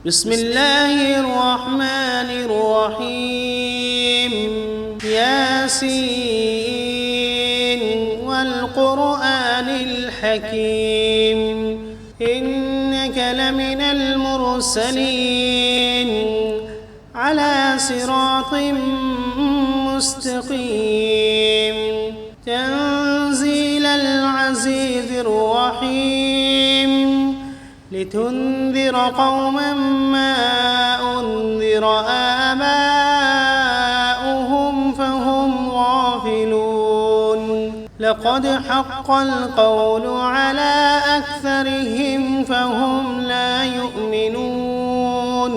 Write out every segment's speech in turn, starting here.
بسم الله الرحمن الرحيم ياسين والقرآن الحكيم إنك لمن المرسلين على صراط مستقيم تنزيل العزيز الرحيم لتنذر قوما ما أنذر آباؤهم فهم غافلون لقد حق القول على أكثرهم فهم لا يؤمنون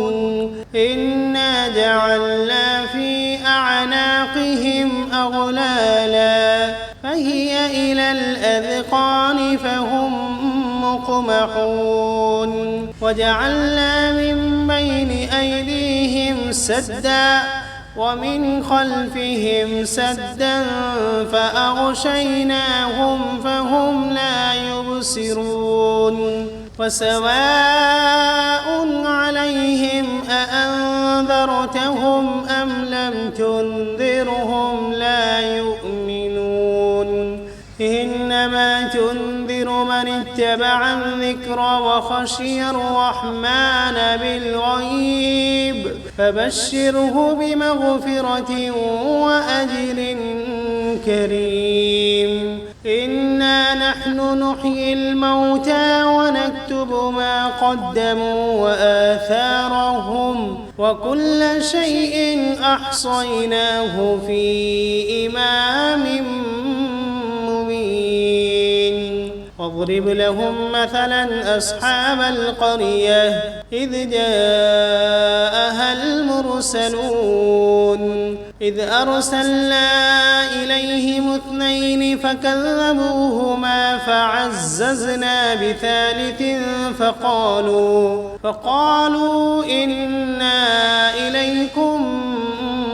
إنا جعلنا في أعناقهم أغلالا فهي إلى الأذقان فهم مقمحون وجعلنا من بين أيديهم سدا ومن خلفهم سدا فأغشيناهم فهم لا يبصرون وسواء عليهم أأنذرتهم أم لم تنذرهم لا يؤمنون إنما تنذر من اتبع الذكر وخشي الرحمن بالغيب فبشره بمغفرة وأجر كريم إنا نحن نحيي الموتى ونكتب ما قدموا وآثارهم وكل شيء أحصيناه في إمام واضرب لهم مثلا أصحاب القرية إذ جاءها المرسلون إذ أرسلنا إليهم 2 فكذبوهما فعززنا بثالث فقالوا إنا إليكم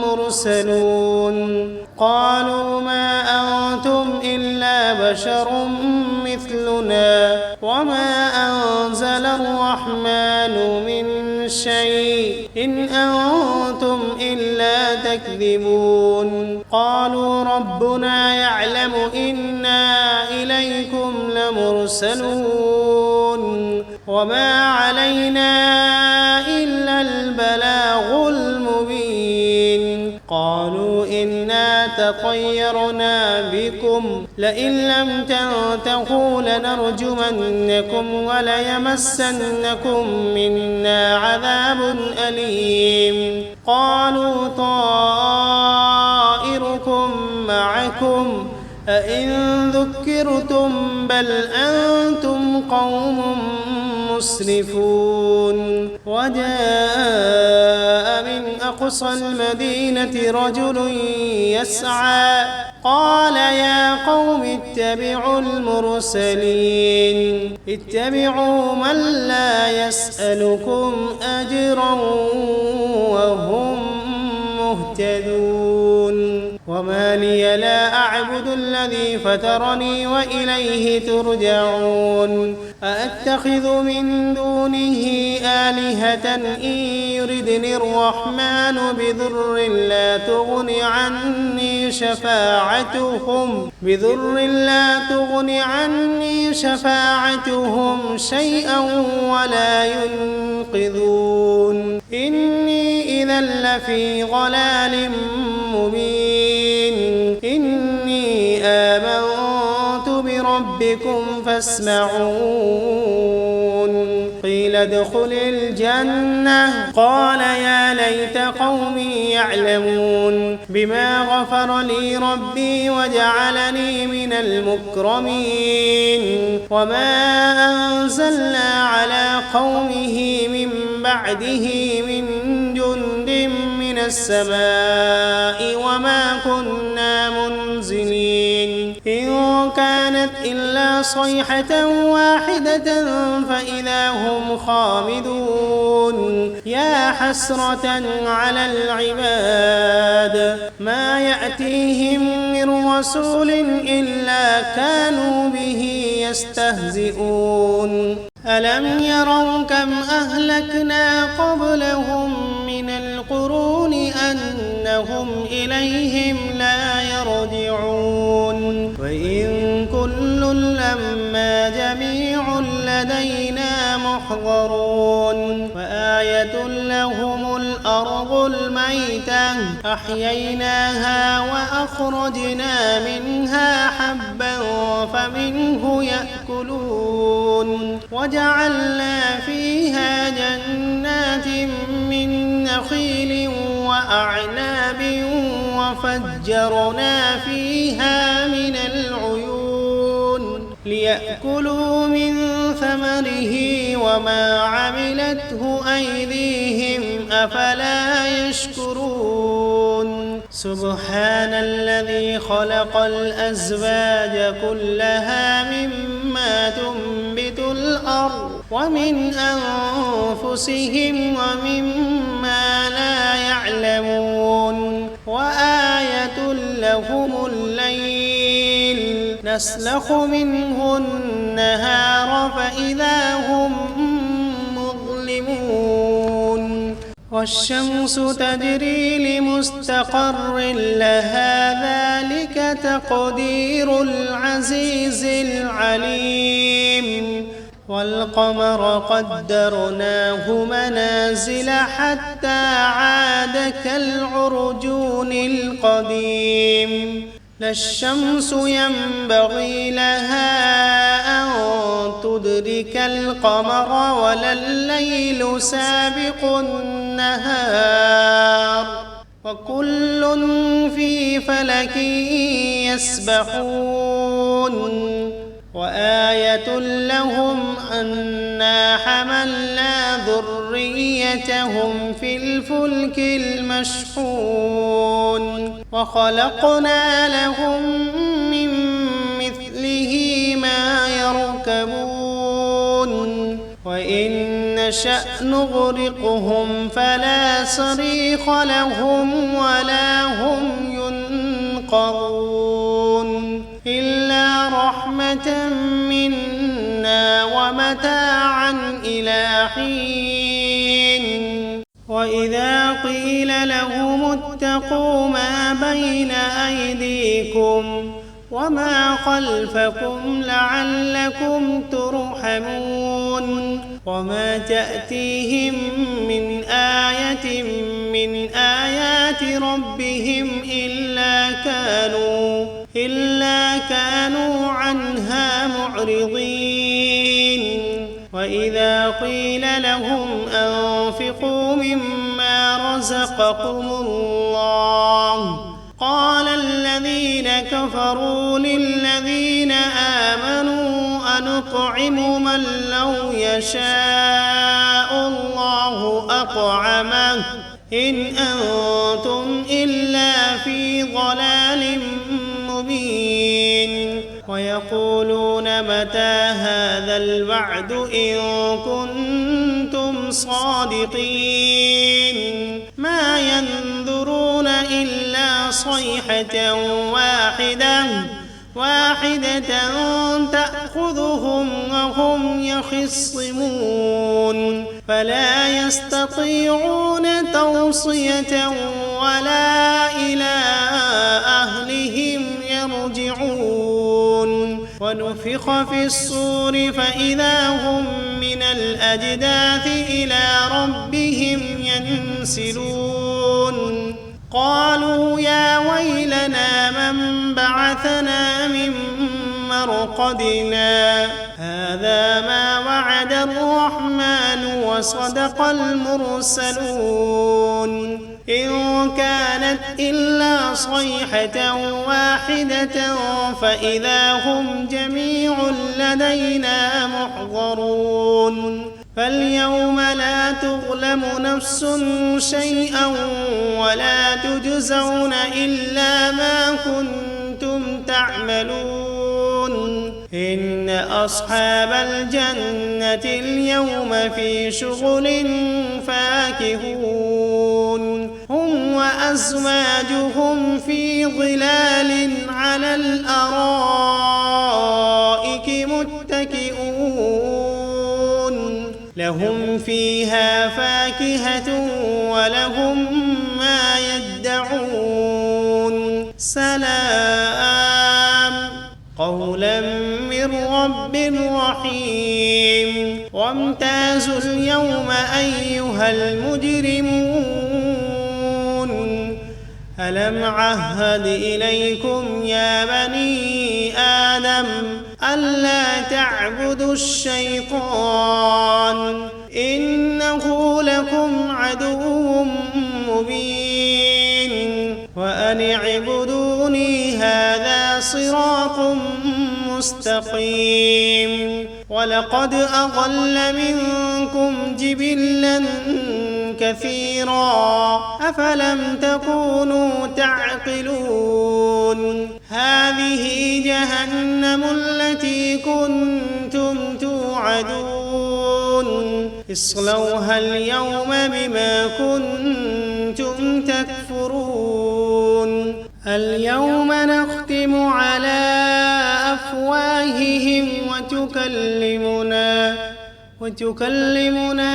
مرسلون قالوا ما أنتم إلا بشر مثلنا وما أنزل الرحمن من شيء إن أنتم إلا تكذبون قالوا ربنا يعلم إنا إليكم لمرسلون وما علينا إلا البلاغ المبين قالوا إنا تطيرنا بكم لئن لم تنتهوا لنرجمنكم وليمسنكم منا عذاب أليم قالوا طائركم معكم أئن ذكرتم بل أنتم قوم مسرفون وجاء من أقصى المدينة رجل يسعى قال يا قوم اتبعوا المرسلين اتبعوا من لا يسألكم أجرا وهم مهتدون وما لي لا أعبد الذي فطرني وإليه ترجعون أأتخذ من دونه آلهة إن يردني الرحمن بضر لا تغن عني شفاعتهم شيئا ولا ينقذون إني إذا لفي ضلال مبين إني آمنت بربكم فاسمعون قيل ادخل الجنة قال يا ليت قومي يعلمون بما غفر لي ربي وجعلني من المكرمين وما أنزلنا على قومه من بعده من جند من السماء وما كنا منزلين إن كانت إلا صيحة واحدة فإذا هم خامدون يا حسرة على العباد ما يأتيهم من رسول إلا كانوا به يستهزئون ألم يروا كم أهلكنا قبلهم من القرون أنهم إليهم لا يرجعون وإن كل لما جميع لدينا محضرون وآية لهم الأرض الميتة أحييناها وأخرجنا منها حبا فمنه يأكلون وجعلنا فيها جنات من نخيل وأعناب وفجرنا فيها من العيون ليأكلوا من ثمره وما عملته أيديهم أفلا يشكرون سبحان الذي خلق الأزواج كلها مما تنبت الأرض ومن أنفسهم ومما لا يعلمون وآية لهم الليل نسلخ منه النهار فإذا هم مظلمون والشمس تجري لمستقر لها ذلك تقدير العزيز العليم والقمر قدرناه منازل حتى عاد كالعرجون القديم لا الشمس ينبغي لها أن تدرك القمر ولا الليل سابق النهار وكل في فلك يسبحون وآية لهم أنا حملنا ذريتهم في الفلك المشحون وخلقنا لهم من مثله ما يركبون وإن نشأ نغرقهم فلا صريخ لهم ولا هم ينقذون إلا رحمة منا ومتاعا إلى حين وإذا قيل لهم اتقوا ما بين أيديكم وما خلفكم لعلكم ترحمون وما تأتيهم من آية من آيات ربهم إلا كانوا عنها معرضين وإذا قيل لهم أنفقوا مما رزقكم الله قال الذين كفروا للذين آمنوا أنطعم من لو يشاء الله أطعمه إن أنتم إلا في ضلال مبين ويقولون متى هذا الوعد إن كنتم صادقين ما ينظرون إلا صيحة واحدة تأخذهم وهم يخصمون فلا يستطيعون توصية ولا إلى أهلهم يرجعون ونفخ في الصور فإذا هم من الأجداث إلى ربهم ينسلون قالوا يا ويلنا من بعثنا من مرقدنا هذا ما وعد الرحمن وصدق المرسلون إن كانت إلا صيحة واحدة فإذا هم جميع لدينا محضرون فاليوم لا تظلم نفس شيئا ولا تجزون إلا ما كنتم تعملون إن أصحاب الجنة اليوم في شغل فاكهون هم وأزواجهم في ظلال على الأرائك متكئون فيها فاكهة ولهم ما يدعون سلام قولا من رب رحيم وامتازوا اليوم أيها المجرمون ألم عهد إليكم يا بني آدم ألا تعبدوا الشيطان إنه لكم عدو مبين وأن اعبدوني هذا صراط مستقيم ولقد أضل منكم جبلا كثيرا أفلم تكونوا تعقلون هذه جهنم التي كنتم توعدون اصلوها اليوم بما كنتم تكفرون اليوم نختم على أفواههم وتكلمنا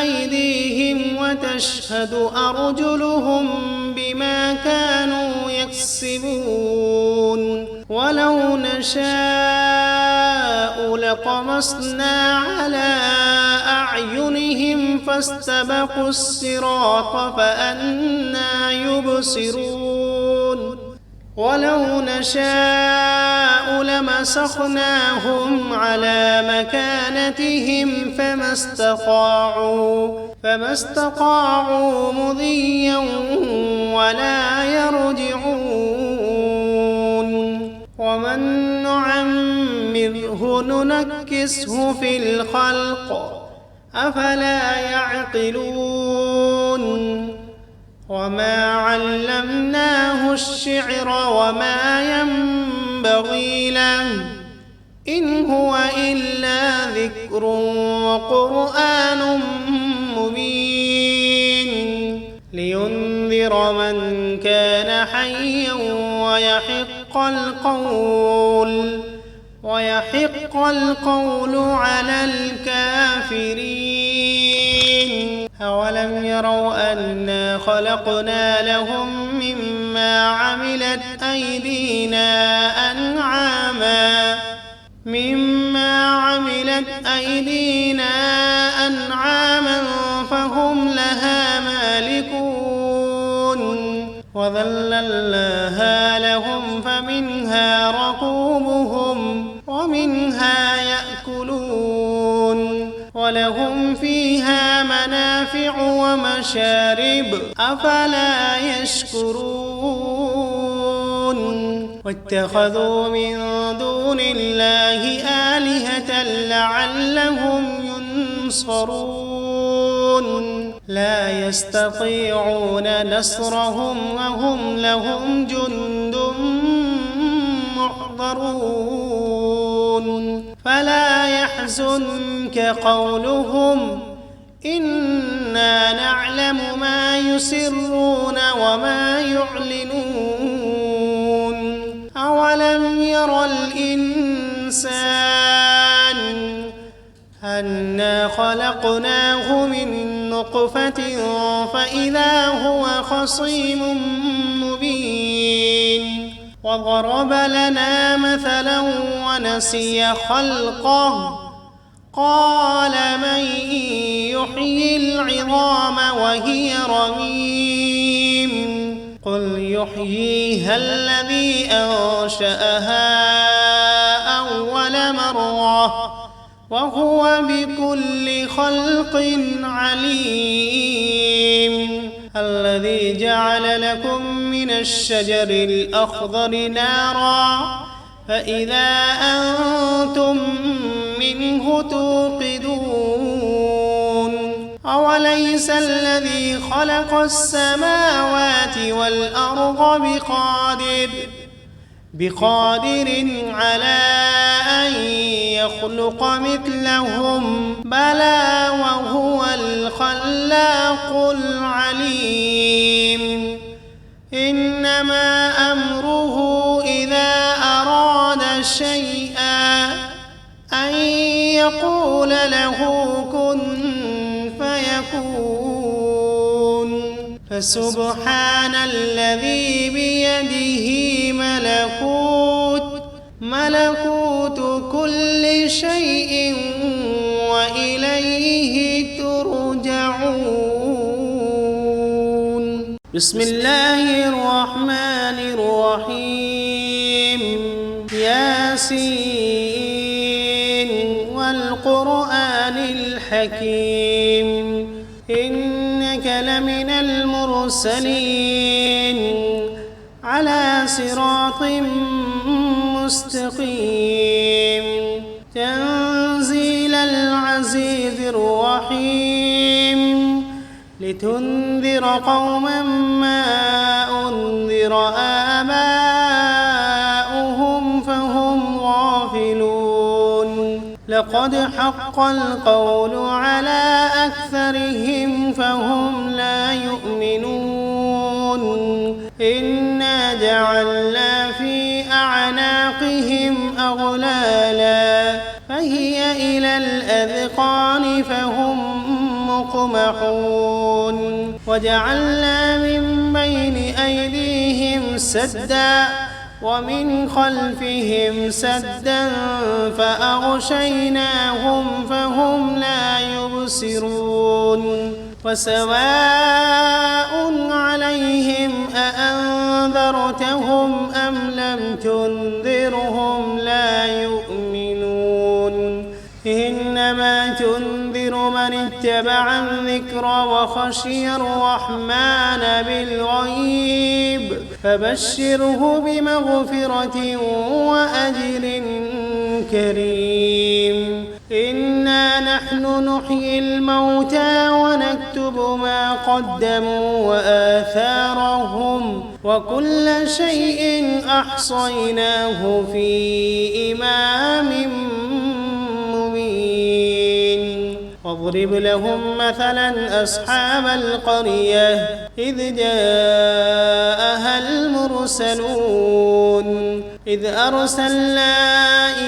أيديهم وتشهد أرجلهم بما كانوا يكسبون ولو نشاء لطمسنا على أعينهم فاستبقوا الصراط فأنى يبصرون ولو نشاء لمسخناهم على مكانتهم فما استطاعوا مضيا ولا يرجعون ومن نعمره ننكسه في الخلق أفلا يعقلون وما علمناه الشعر وما ينبغي له إن هو إلا ذكر وقرآن مبين لينذر من كان حيا ويحق القول على الكافرين أولم يروا أنا خلقنا لهم مما عملت أيدينا أنعاما فهم لها مالكون وذللناها لهم فمنها ركوبهم ومنها يأكلون ولهم فيها منافع ومشارب أفلا يشكرون واتخذوا من دون الله آلهة لعلهم ينصرون لا يستطيعون نصرهم وهم لهم جند محضرون فلا يحزنك قولهم إنا نعلم ما يسرون وما يعلنون أولم ير الإنسان أنا خلقناه من نطفة فإذا هو خصيم مبين وضرب لنا مثلا ونسي خلقه قال من يحيي العظام وهي رميم قل يحييها الذي أنشأها أول مرة وهو بكل خلق عليم الذي جعل لكم من الشجر الأخضر نارا فإذا أنتم منه توقدون أوليس الذي خلق السماوات والأرض بقادر على أن يخلق مثلهم بلى وهو الخلاق العليم إنما أمره إذا أراد شيئا أن يقول له كن فسبحان الذي بيده ملكوت كل شيء وإليه ترجعون. بسم الله الرحمن الرحيم. ياسين والقرآن الحكيم إنك لمن المرسلين على صراط مستقيم تنزيل العزيز الرحيم لتنذر قوما ما أنذر آباؤهم فهم غافلون لقد حق القول على أكثرهم فهم لا يؤمنون إنا جعلنا في أعناقهم أغلالا فهي إلى الأذقان فهم مقمحون وجعلنا من بين أيديهم سدا ومن خلفهم سدا فأغشيناهم فهم لا يبصرون وسواء عليهم أأنذرتهم أم لم تنذرهم لا يؤمنون إنما تنذر من اتبع الذكر وخشي الرحمن بالغيب فبشره بمغفرة وأجر كريم إنا نحن نحيي الموتى ونكتب ما قدموا وآثارهم وكل شيء أحصيناه في إمام مبين واضرب لهم مثلا أصحاب القرية إذ جاءها المرسلون إذ أرسلنا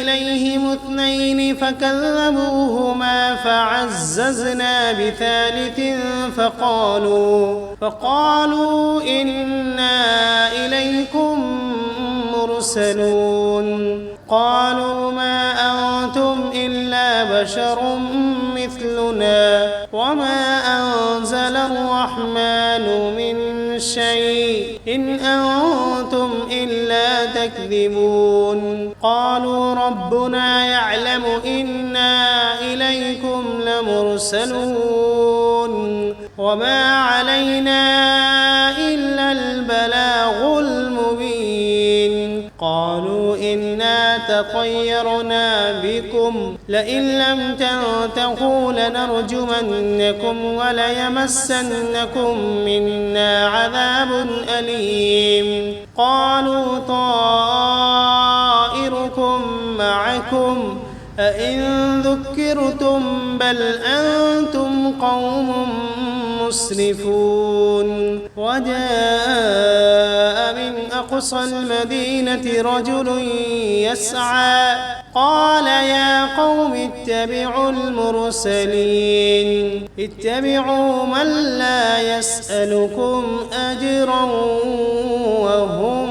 إليهم 2 فكذبوهما فعززنا بثالث فقالوا إنا إليكم مرسلون قالوا ما أنتم إلا بشر مثلنا وما أنزل الرحمن من شيء إن أنتم إلا تكذبون قالوا ربنا يعلم إنا إليكم لمرسلون وما علينا إلا البلاغ المبين قالوا إنا تطيرنا بكم لئن لم تنتهوا لنرجمنكم وليمسنكم منا عذاب أليم قالوا طائركم معكم أئن ذكرتم بل أنتم قوم مسرفون وجاء من أقصى المدينة رجل يسعى قال يا قوم اتبعوا المرسلين اتبعوا من لا يسألكم أجرا وهم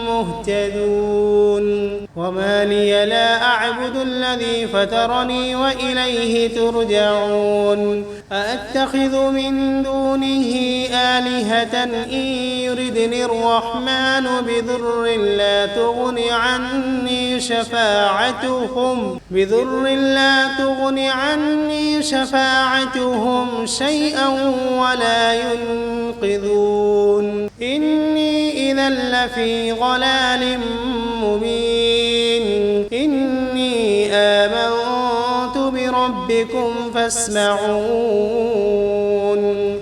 مهتدون وما لي لا أعبد الذي فطرني وإليه ترجعون أأتخذ من دونه آلهة إن يردني الرحمن بضر لا تغن عني شفاعتهم شيئا ولا ينقذون إني إذا لفي ضلال مبين إني آمنت بربكم فاسمعون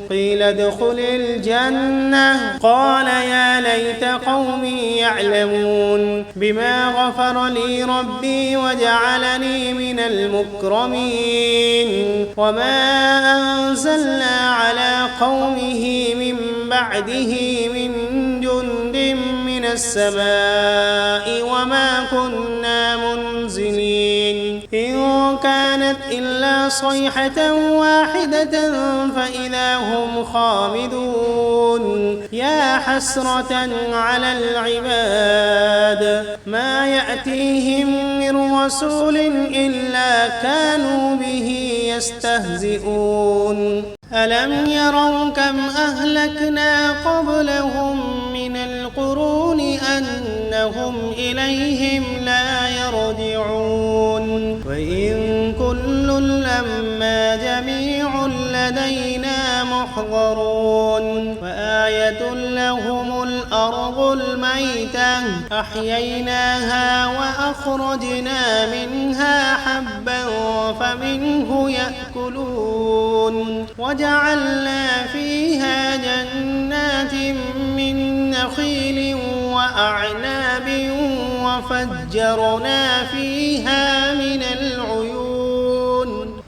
قيل ادخل الجنة قال يا ليت قومي يعلمون بما غفر لي ربي وجعلني من المكرمين وما أنزلنا على قومه من بعده من جند من السماء وما كنا منزلين إن كانت إلا صيحة واحدة فإذا هم خامدون يا حسرة على العباد ما يأتيهم من رسول إلا كانوا به يستهزئون ألم يروا كم أهلكنا قبلهم من القرون أنهم إليهم لا يرجعون وإن كل لما جميع لدينا محضرون وآية لهم الأرض الميتة أحييناها وأخرجنا منها حبا فمنه يأكلون وجعلنا فيها جنات من نخيل وأعناب وفجرنا فيها من العيون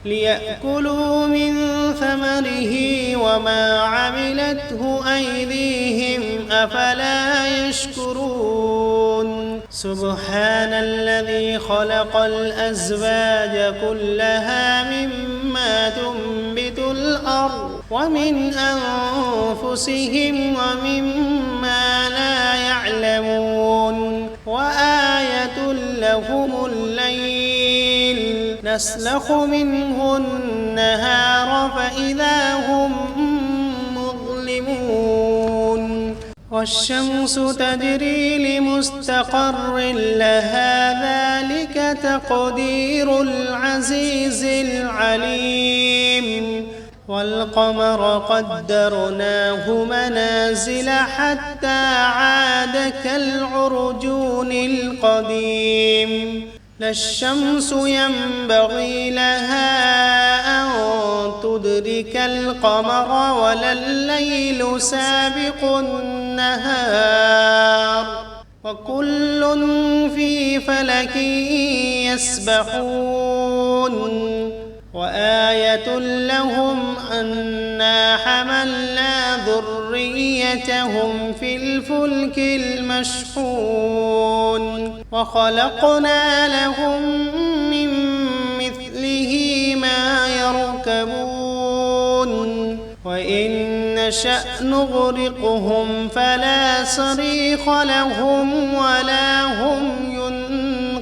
ليأكلوا من ثمره وما عملته أيديهم أفلا يشكرون سبحان الذي خلق الأزواج كلها مما تنبت الأرض ومن أنفسهم ومما لا يعلمون وآية لهم الليل نسلخ منه النهار فإذا هم مظلمون والشمس تجري لمستقر لها ذلك تقدير العزيز العليم والقمر قدرناه منازل حتى عاد كالعرجون القديم لا الشمس ينبغي لها أن تدرك القمر ولا الليل سابق النهار وكل في فلك يسبحون وآية لهم أنا حملنا ذريتهم في الفلك المشحون وخلقنا لهم من مثله ما يركبون وإن نشأ نغرقهم فلا صريخ لهم ولا هم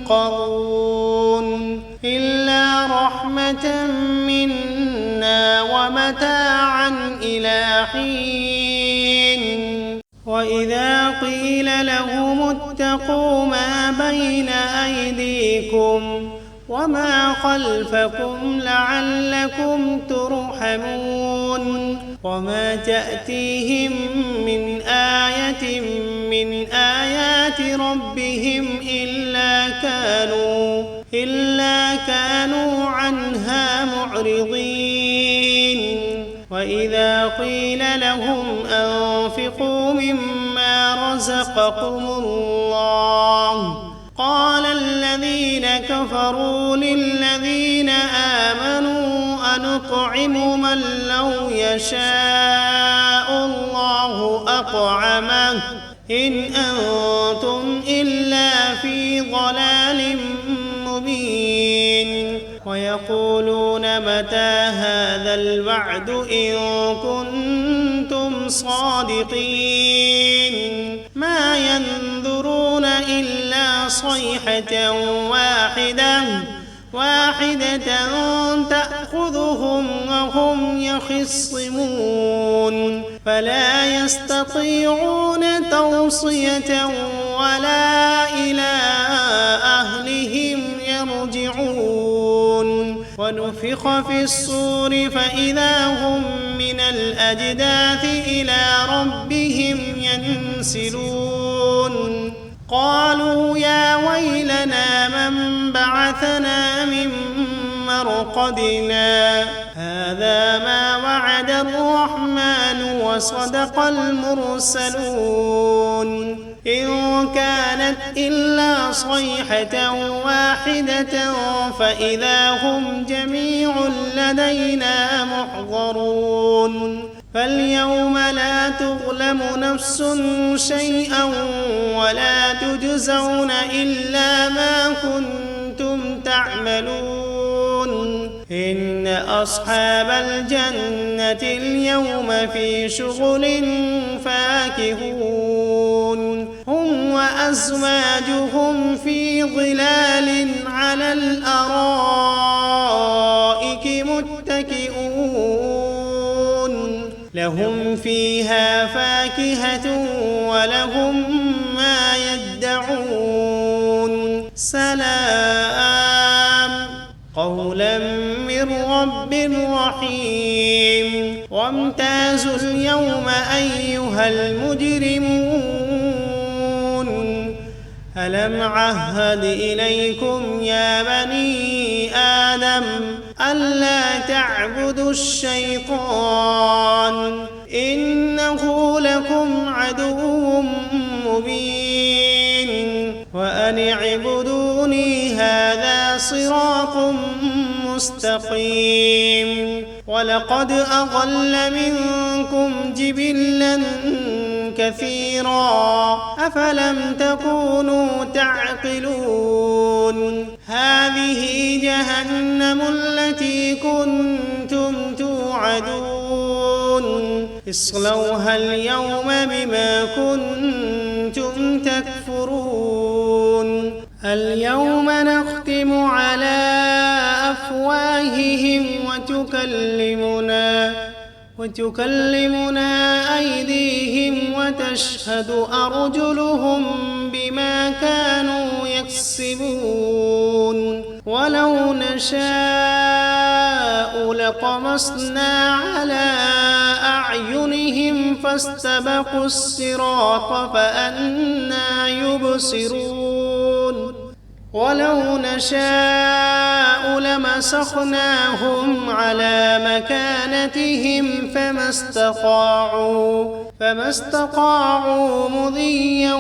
ينقذون إلا رحمة منا ومتاعا إلى حين وإذا قيل لهم اتقوا ما بين أيديكم وما خلفكم لعلكم ترحمون وما تأتيهم من آية من آيات ربهم إلا كانوا عنها معرضين وإذا قيل لهم أنفقوا مما رزقكم الله قال الذين كفروا للذين آمنوا أنطعم من لو يشاء الله أطعمه إن أنتم إلا في ضلال مبين ويقولون متى هذا الوعد إن كنتم صادقين ما ينظرون إلا صيحة واحدة تأخذهم وهم يخصمون فلا يستطيعون توصية ولا إلى أهلهم يرجعون ونفخ في الصور فإذا هم من الأجداث إلى ربهم ينسلون قالوا يا ويلنا من بعثنا من مرقدنا هذا ما وعد الرحمن وصدق المرسلون إن كانت إلا صيحة واحدة فإذا هم جميع لدينا محضرون فاليوم لا تظلم نفس شيئا ولا تجزون إلا ما كنتم تعملون إن أصحاب الجنة اليوم في شغل فاكهون هم وأزواجهم في ظلال على الأرائك متكئون لهم فيها فاكهة ولهم ما يدعون سلام قولا من رب رحيم وامتازوا اليوم أيها المجرمون ألم عهد إليكم يا بني آدم ألا تعبدوا الشيطان إنه لكم عدو مبين وأن اعبدوني هذا صراط مستقيم ولقد أضل منكم جبلا كثيرا أفلم تكونوا تعقلون هذه جهنم التي كنتم توعدون اصلوها اليوم بما كنتم تكفرون اليوم نختم على أفواههم وتكلمنا أيديهم وتشهد أرجلهم بما كانوا يكسبون ولو نشاء لطمسنا على أعينهم فاستبقوا الصراط فأنى يبصرون ولو نشاء لمسخناهم على مكانتهم فما استطاعوا مضيا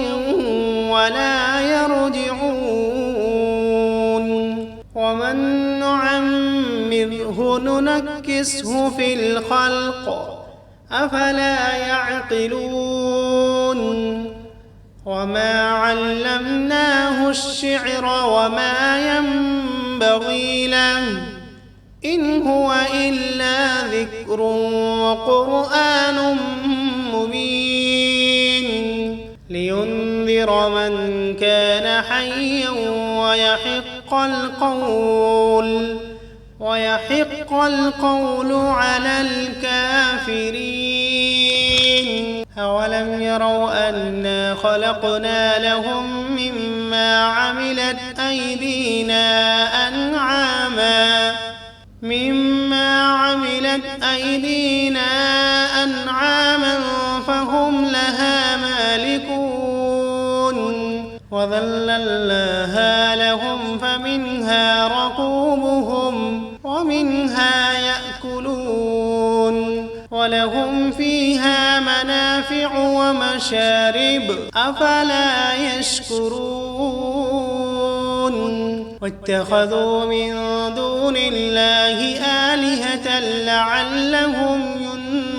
ولا يرجعون ومن نعمره ننكسه في الخلق أفلا يعقلون وما علمناه الشعر وما ينبغي له إن هو إلا ذكر وقرآن مبين لينذر من كان حيا ويحق القول على الكافرين أولم يروا أنا خلقنا لهم مما عملت أيدينا أنعاما فهم لها مالكون وذللناها لهم فمنها ركوبهم ومنها يأكلون ولهم فيها منافع ومشارب أفلا يشكرون واتخذوا من دون الله آلهة لعلهم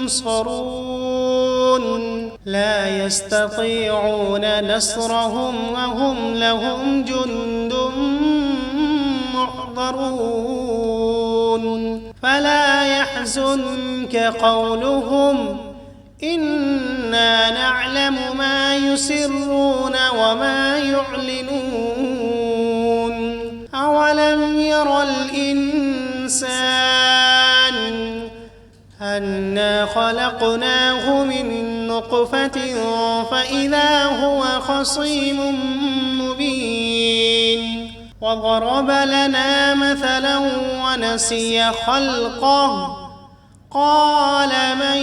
ينصرون لا يستطيعون نصرهم وهم لهم جند محضرون فلا يحزنك قولهم إنا نعلم ما يسرون وما يعلنون أولم ير الإنسان أنا خلقناه من نطفة فإذا هو خصيم مبين وضرب لنا مثلا ونسي خلقه قال من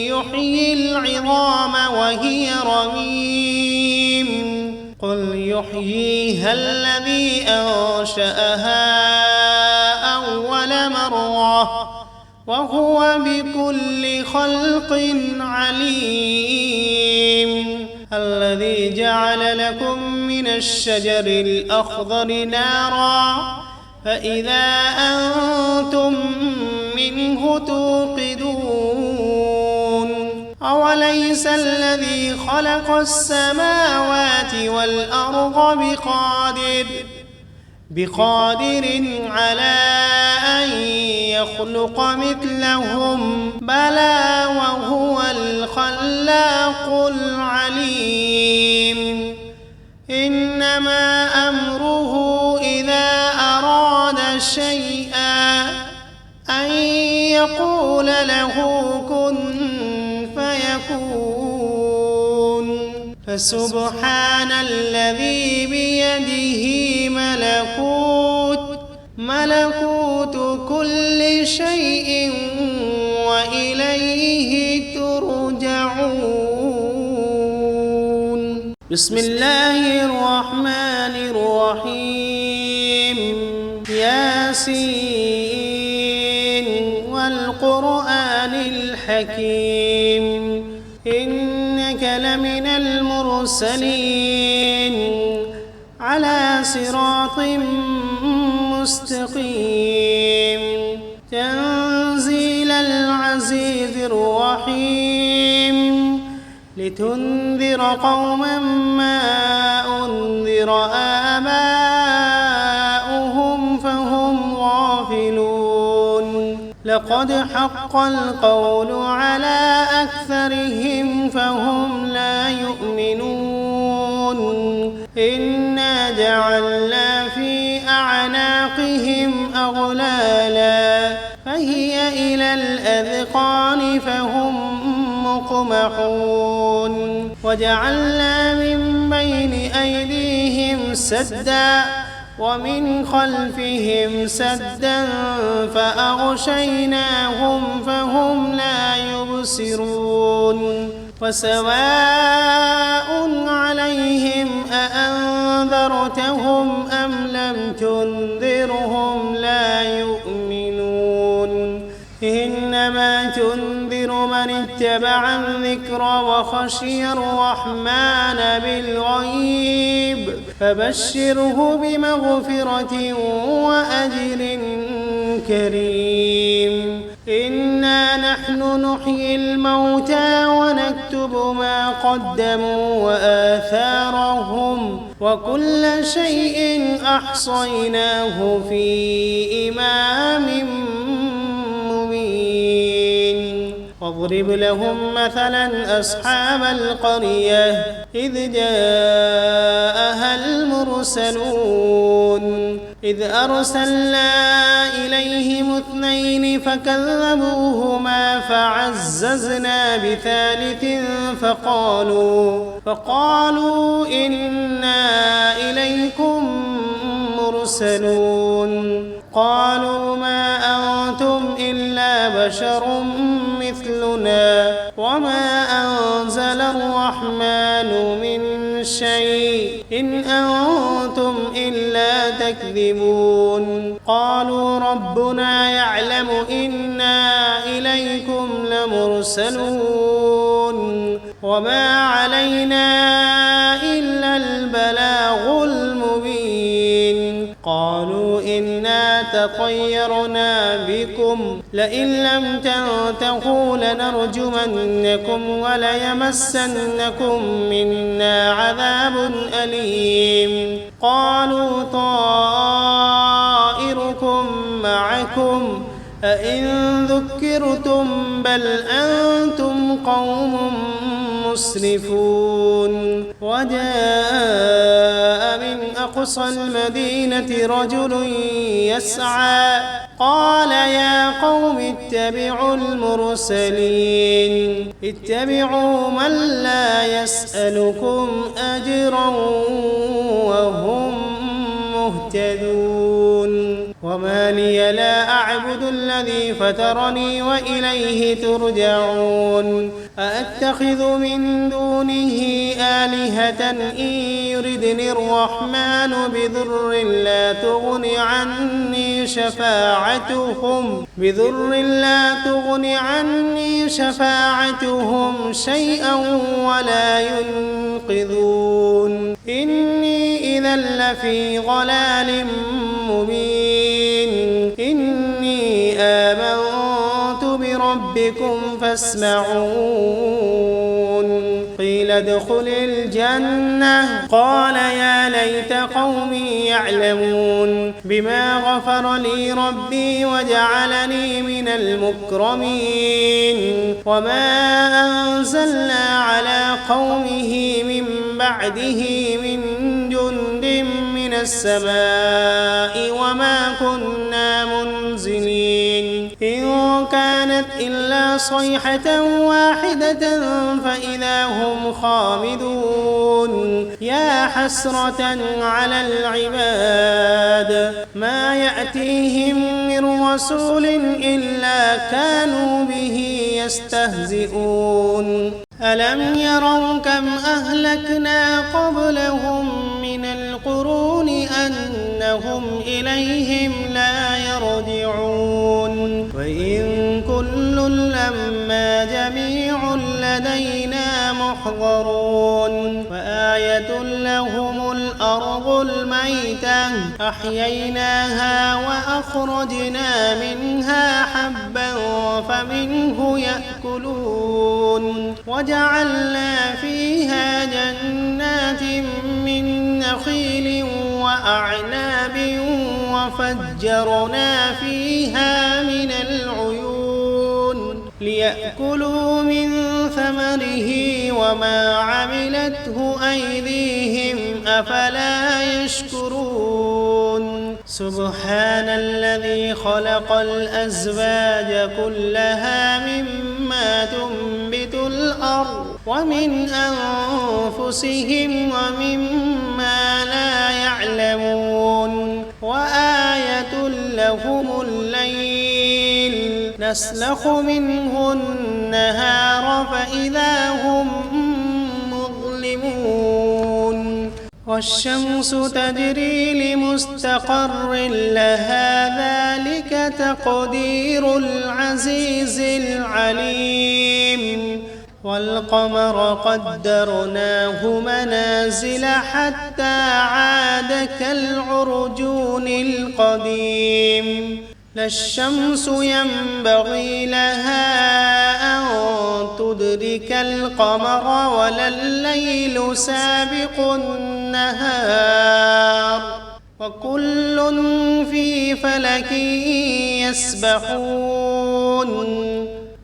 يحيي العظام وهي رميم قل يحييها الذي أنشأها أول مرة وهو بكل خلق عليم الذي جعل لكم من الشجر الأخضر نارا فإذا أنتم منه توقدون أوليس الذي خلق السماوات والأرض بقادر على أن يخلق مثلهم بلى وهو الخلاق العليم إنما أمره إذا أراد شيئا أن يقول له كن فيكون فسبحان الذي بيده ملكوت كل شيء وإليه ترجعون. بسم الله الرحمن الرحيم. ياسين والقرآن الحكيم إنك لمن المرسلين على صراط مستقيم تنزيل العزيز الرحيم لتنذر قوما ما أنذر آباؤهم فهم غافلون لقد حق القول على أكثرهم فهم لا يؤمنون إنا جعلنا في أعناقهم أغلالا فهي إلى الأذقان فهم مقمحون وجعلنا من بين أيديهم سدا ومن خلفهم سدا فأغشيناهم فهم لا يبصرون وسواء عليهم أأنذرتهم أم لم تنذرهم لا يؤمنون إنما تنذر من اتبع الذكر وخشي الرحمن بالغيب فبشره بمغفرة وأجر كريم إنا نحن نحيي الموتى ونكتب ما قدموا وآثارهم وكل شيء أحصيناه في إمام مبين واضرب لهم مثلا أصحاب القرية إذ جاءها المرسلون إذ أرسلنا إليهم اثنين فكذبوهما فعززنا بثالث فقالوا إنا إليكم مرسلون قالوا ما أنتم إلا بشر مثلنا وما أنزل الرحمن من شيء إن أنتم إلا تكذبون قالوا ربنا يعلم إنا إليكم لمرسلون وما علينا إلا البلاغ المبين قالوا إنا تطيرنا بكم لئن لم تنتهوا لنرجمنكم وليمسنكم منا عذاب أليم قالوا طائركم معكم أئن ذكرتم بل أنتم قوم مسرفون وجاء من أقصى المدينة رجل يسعى قال يا قوم اتبعوا المرسلين اتبعوا من لا يسألكم أجرا وهم مهتدون وما لي لا أعبد الذي فطرني وإليه ترجعون أأتخذ من دونه آلهة إن يردني الرحمن بضر لا تغن عني شفاعتهم شيئا ولا ينقذون إني إذا لفي ضلال مبين إني آمنت بربكم فاسمعون قيل قيل ادخل الجنة قال يا ليت قومي يعلمون بما غفر لي ربي وجعلني من المكرمين وما أنزلنا على قومه من بعده من جند من السماء وما كنا منزلين إن كانت إلا صيحة واحدة فإذا هم خامدون يا حسرة على العباد ما يأتيهم من رسول إلا كانوا به يستهزئون ألم يروا كم أهلكنا قبلهم من القرون أنهم إليهم لا يرجعون وإن كل لما جميع لدينا محضرون وآية لهم الأرض الميتة أحييناها وأخرجنا منها حبا فمنه يأكلون وجعلنا فيها جنات من نخيل وأعناب وفجرنا فيها من العيون ليأكلوا من ثمره وما عملته أيديهم أفلا يشكرون سبحان الذي خلق الأزواج كلها مما تنبت الأرض ومن أنفسهم ومما لا يعلمون وآية لهم الليل نسلخ منه النهار فإذا هم مظلمون والشمس تجري لمستقر لها ذلك تقدير العزيز العليم والقمر قدرناه منازل حتى عاد كالعرجون القديم لا الشمس ينبغي لها أن تدرك القمر ولا الليل سابق النهار وكل في فلك يسبحون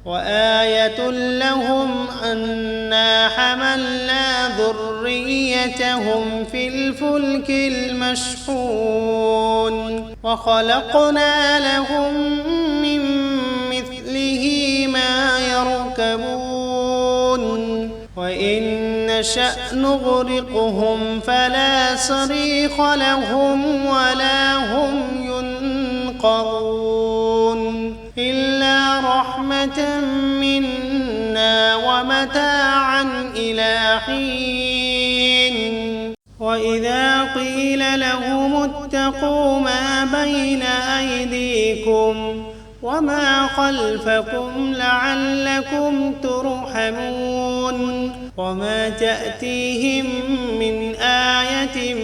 وآية لهم أنا حملنا ذريتهم في الفلك المشحون وخلقنا لهم من مثله ما يركبون وإن نشأ نغرقهم فلا صريخ لهم ولا هم ينقذون إلا رحمة منا ومتاعا إلى حين وإذا قيل لهم اتقوا ما بين أيديكم وما خلفكم لعلكم ترحمون وما تأتيهم من آية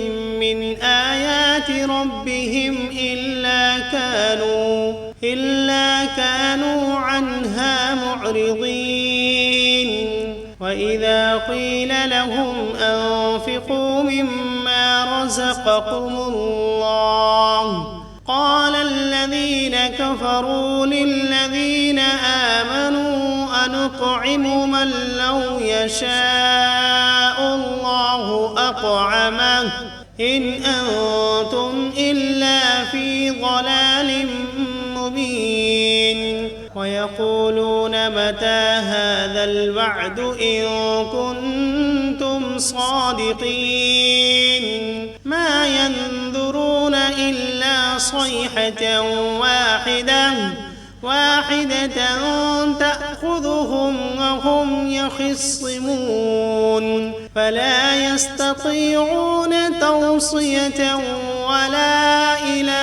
من آيات ربهم إلا كانوا عنها معرضين وإذا قيل لهم أنفقوا مما رزقكم الله قال الذين كفروا للذين آمنوا أنطعم من لو يشاء الله أطعمه إن أنتم إلا في ضلال مبين ويقولون متى هذا الوعد إن كنتم صادقين ما ينظرون إلا صيحة واحدة تأخذهم وهم يخصمون فلا يستطيعون توصية ولا إلى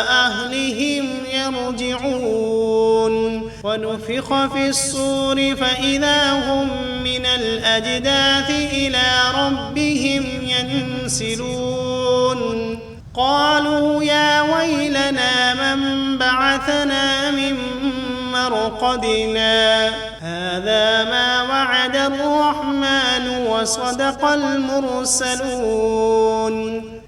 أهلهم يرجعون ونفخ في الصور فإذا هم من الأجداث إلى ربهم ينسلون قالوا يا ويلنا من بعثنا من مرقدنا هذا ما وعد الرحمن وصدق المرسلون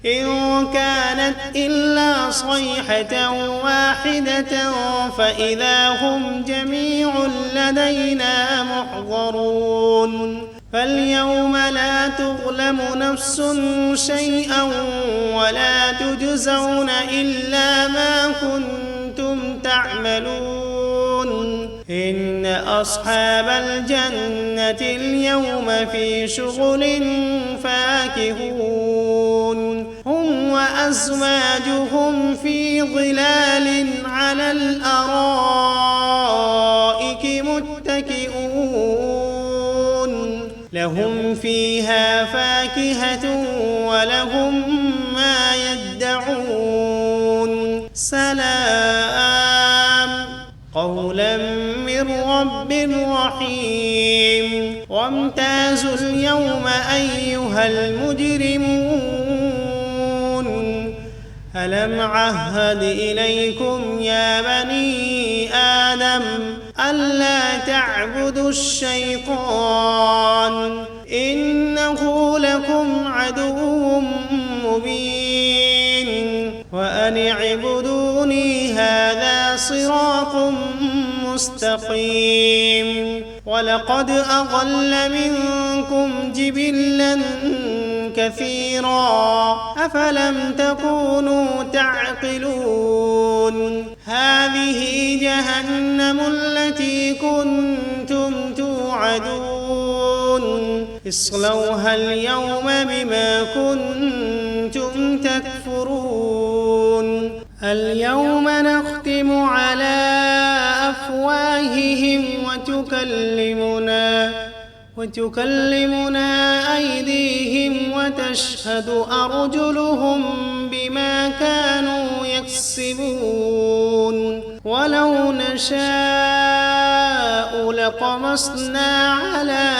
إن كانت إلا صيحة واحدة فإذا هم جميع لدينا محضرون فاليوم لا تظلم نفس شيئا ولا تجزون إلا ما كنتم تعملون إن أصحاب الجنة اليوم في شغل فاكهون هم وأزواجهم في ظلال على الأرائك متكئون لهم فيها فاكهة ولهم ما يدعون سلام قولا من رب رحيم وامتازوا اليوم أيها المجرمون ألم عهد إليكم يا بني آدم ألا تعبدوا الشيطان إنه لكم عدو مبين وأن اعبدوني هذا صراط مستقيم ولقد أضل منكم جبلا كثيرا أفلم تكونوا تعقلون هذه جهنم التي كنتم توعدون اصلوها اليوم بما كنتم تكفرون اليوم نختم على أفواههم وتكلمنا أيديهم وتشهد أرجلهم بما كانوا يكسبون ولو نشاء لطمسنا على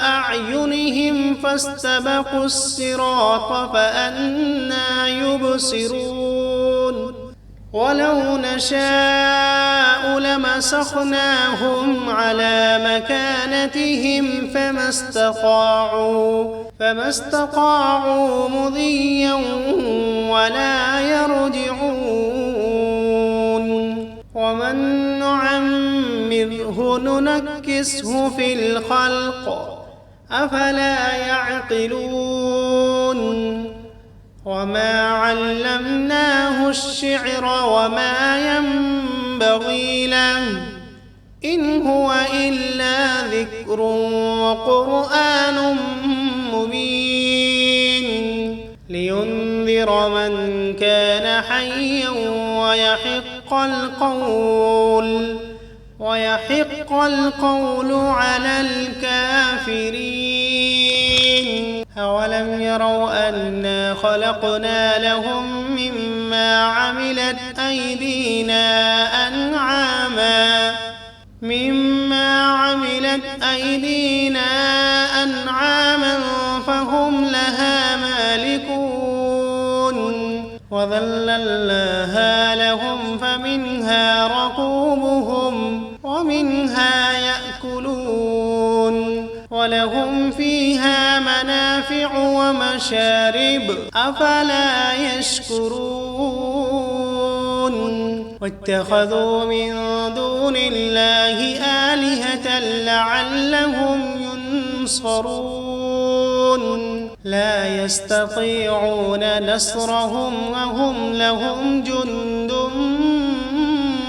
أعينهم فاستبقوا الصراط فأنى يبصرون ولو نشاء لمسخناهم على مكانتهم فما استطاعوا مضيا ولا يرجعون ومن نعمره ننكسه في الخلق أفلا يعقلون وما علمناه الشعر وما ينبغي له إن هو إلا ذكر وقرآن مبين لينذر من كان حيا ويحق القول على الكافرين أولم يروا أنا خلقنا لهم مما عملت أيدينا أنعاما فهم لها مالكون وذللناها لهم فمنها ركوبهم ومنها يأكلون ولهم فيها منافع ومشارب أفلا يشكرون واتخذوا من دون الله آلهة لعلهم ينصرون لا يستطيعون نصرهم وهم لهم جند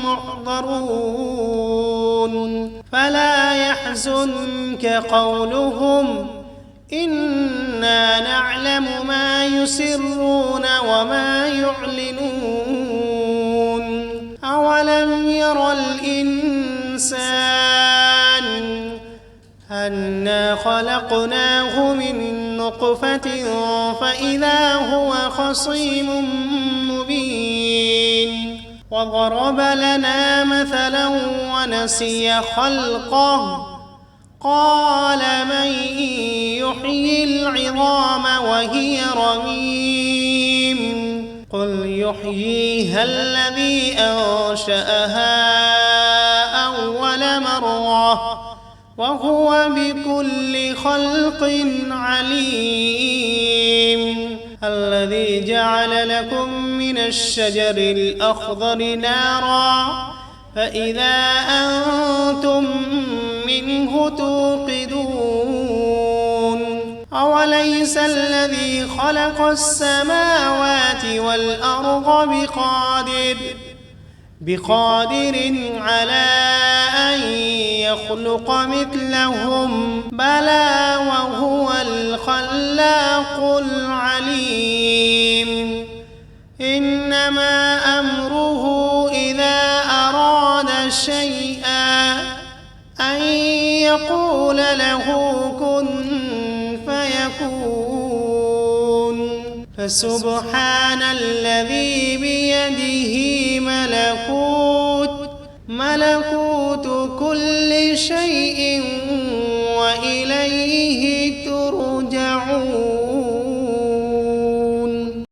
محضرون فلا يحزنك قولهم إنا نعلم ما يسرون وما يعلنون أولم ير الإنسان أنا خلقناه من نطفة فإذا هو خصيم مبين وضرب لنا مثلا ونسي خلقه قال من يحيي العظام وهي رميم قل يحييها الذي أنشأها أول مرة وهو بكل خلق عليم. الذي جعل لكم من الشجر الأخضر نارا فإذا أنتم منه توقدون. أوليس الذي خلق السماوات والأرض بقادر على أن يخلق مثلهم؟ بلى وهو الخلاق العليم. إنما أمره إذا أراد شيئا أن يقول له كن فيكون. فسبحان الذي بيده ملكوت كل شيء